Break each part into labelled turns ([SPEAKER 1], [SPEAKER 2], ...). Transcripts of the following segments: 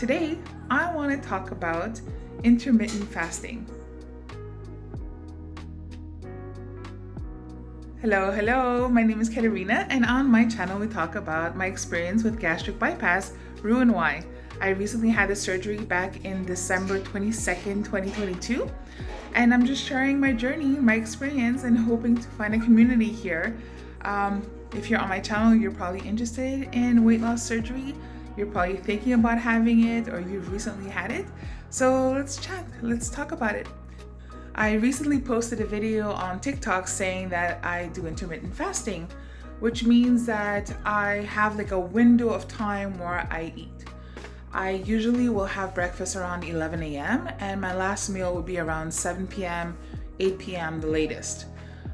[SPEAKER 1] Today, I want to talk about intermittent fasting. Hello, my name is Katerina, and on my channel we talk about my experience with gastric bypass, Ru and why. I recently had the surgery back in December 22nd, 2022, and I'm just sharing my journey, my experience, and hoping to find a community here. If you're on my channel, you're probably interested in weight loss surgery. You're probably thinking about having it, or you've recently had it. So let's chat, let's talk about it. I recently posted a video on TikTok saying that I do intermittent fasting, which means that I have like a window of time where I eat. I usually will have breakfast around 11 a.m. and my last meal will be around 7 p.m., 8 p.m. the latest.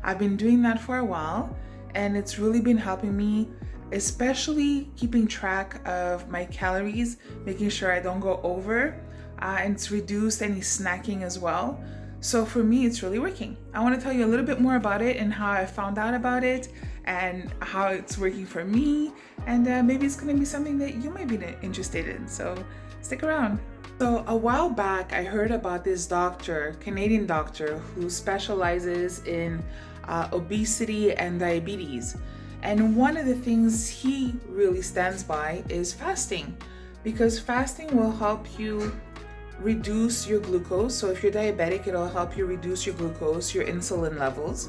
[SPEAKER 1] I've been doing that for a while, and it's really been helping me, especially keeping track of my calories, making sure I don't go over, and it's reduced any snacking as well. So for me, it's really working. I want to tell you a little bit more about it and how I found out about it and how it's working for me, and maybe it's going to be something that you might be interested in, so stick around. So a while back, I heard about this doctor, Canadian doctor, who specializes in obesity and diabetes. And one of the things he really stands by is fasting, because fasting will help you reduce your glucose. So if you're diabetic, it'll help you reduce your glucose, your insulin levels.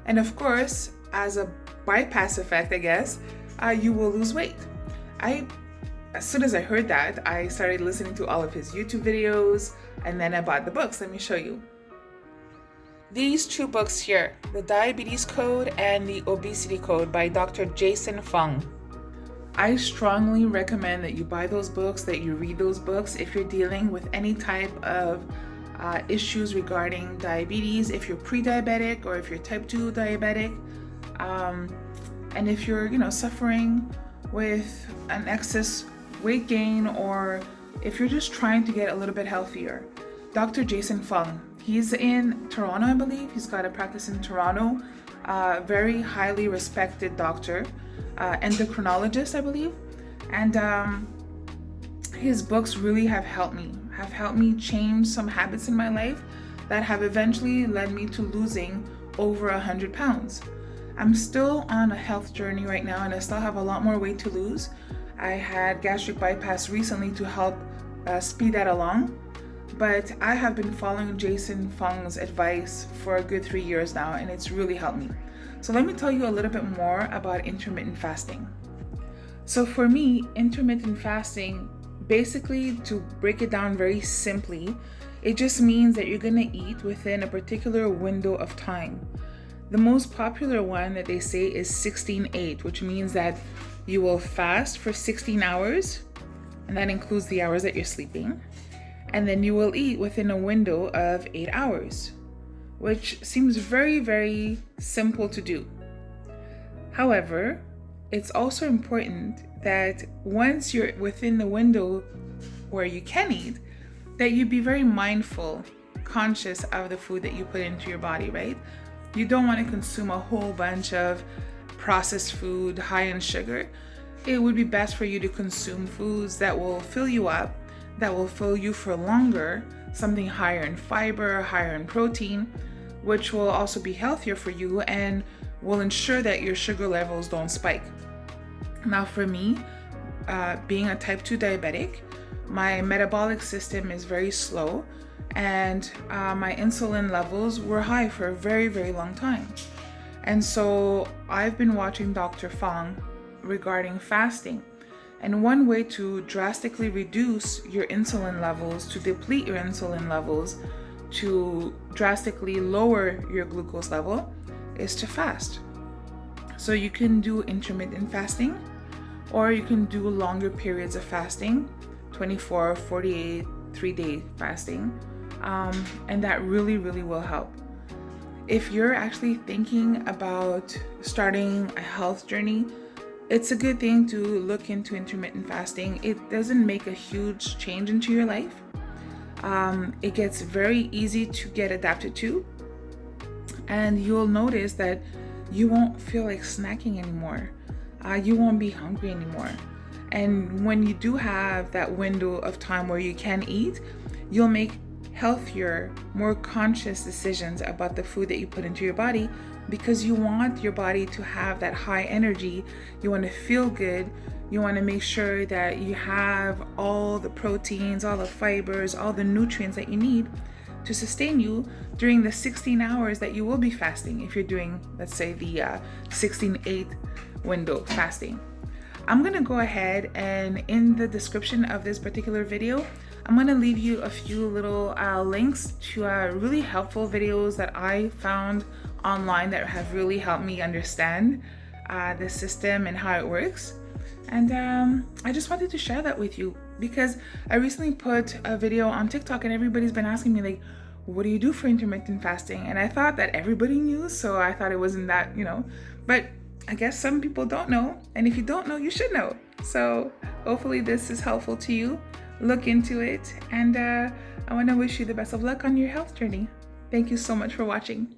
[SPEAKER 1] And of course, as a bypass effect, I guess, you will lose weight. As soon as I heard that, I started listening to all of his YouTube videos, and then I bought the books. Let me show you. These two books here, The Diabetes Code and The Obesity Code by Dr. Jason Fung. I strongly recommend that you buy those books, that you read those books if you're dealing with any type of issues regarding diabetes, if you're pre-diabetic or if you're type 2 diabetic, and if you're suffering with an excess weight gain, or if you're just trying to get a little bit healthier. Dr. Jason Fung, he's in Toronto, I believe. He's got a practice in Toronto. Very highly respected doctor, endocrinologist, I believe. And his books really have helped me change some habits in my life that have eventually led me to losing over 100 pounds. I'm still on a health journey right now, and I still have a lot more weight to lose. I had gastric bypass recently to help speed that along. But I have been following Jason Fung's advice for a good 3 years now, and it's really helped me. So let me tell you a little bit more about intermittent fasting. So for me, intermittent fasting, basically, to break it down very simply, it just means that you're going to eat within a particular window of time. The most popular one that they say is 16-8, which means that you will fast for 16 hours, and that includes the hours that you're sleeping. And then you will eat within a window of 8 hours, which seems very, very simple to do. However, it's also important that once you're within the window where you can eat, that you be very mindful, conscious of the food that you put into your body, right? You don't want to consume a whole bunch of processed food high in sugar. It would be best for you to consume foods that will fill you up, that will fill you for longer, something higher in fiber, higher in protein, which will also be healthier for you and will ensure that your sugar levels don't spike. Now for me, being a type 2 diabetic, my metabolic system is very slow, and my insulin levels were high for a very, very long time. And so I've been watching Dr. Fung regarding fasting. And one way to drastically reduce your insulin levels, to deplete your insulin levels, to drastically lower your glucose level, is to fast. So you can do intermittent fasting, or you can do longer periods of fasting, 24, 48, 3-day fasting, and that really, really will help. If you're actually thinking about starting a health journey, it's a good thing to look into intermittent fasting. It doesn't make a huge change into your life. It gets very easy to get adapted to, and you'll notice that you won't feel like snacking anymore. You won't be hungry anymore. And when you do have that window of time where you can eat, you'll make healthier, more conscious decisions about the food that you put into your body, because you want your body to have that high energy. You want to feel good. You want to make sure that you have all the proteins, all the fibers, all the nutrients that you need to sustain you during the 16 hours that you will be fasting if you're doing, let's say, the 16-8 window fasting. I'm going to go ahead and in the description of this particular video, I'm going to leave you a few little links to really helpful videos that I found online that have really helped me understand the system and how it works. And I just wanted to share that with you because I recently put a video on TikTok and everybody's been asking me, like, what do you do for intermittent fasting? And I thought that everybody knew, so I thought it wasn't that, but I guess some people don't know. And if you don't know, you should know. So hopefully this is helpful to you. Look into it. And I want to wish you the best of luck on your health journey. Thank you so much for watching.